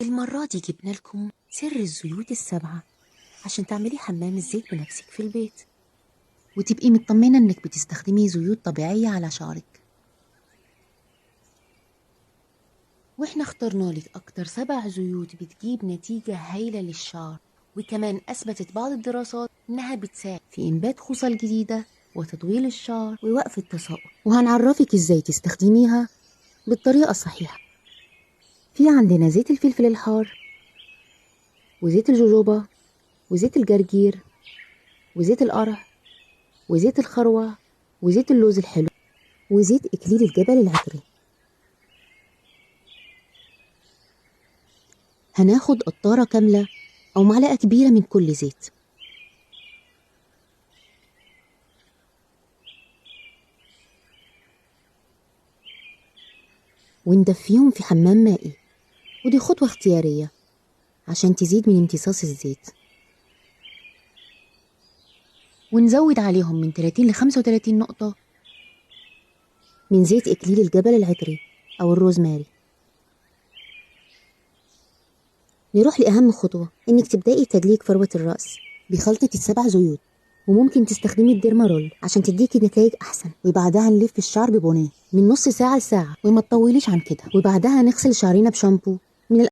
المرة دي جبنا لكم سر الزيوت السبعة عشان تعملي حمام الزيت بنفسك في البيت وتبقي مطمنة انك بتستخدمي زيوت طبيعية على شعرك. واحنا اخترنا لك اكتر 7 زيوت بتجيب نتيجة هايلة للشعر، وكمان اثبتت بعض الدراسات انها بتساعد في انبات خصل جديدة وتطويل الشعر ووقف التساقط، وهنعرفك ازاي تستخدميها بالطريقة الصحيحة. في عندنا زيت الفلفل الحار، وزيت الجوجوبا، وزيت الجرجير، وزيت القرع، وزيت الخروع، وزيت اللوز الحلو، وزيت إكليل الجبل العطري. هناخد قطارة كاملة أو معلقة كبيرة من كل زيت، وندفيهم في حمام مائي، ودي خطوة اختيارية عشان تزيد من امتصاص الزيت. ونزود عليهم من 30 ل 35 نقطة من زيت إكليل الجبل العطري أو الروزماري. نروح لأهم خطوة، إنك تبدأي تدليك فروة الرأس بخلطة ال7 زيوت، وممكن تستخدمي الديرمارول عشان تديكي نتائج أحسن. وبعدها نلف الشعر ببونيه من نص ساعة لساعة، وما تطوليش عن كده. وبعدها نغسل شعرنا بشامبو من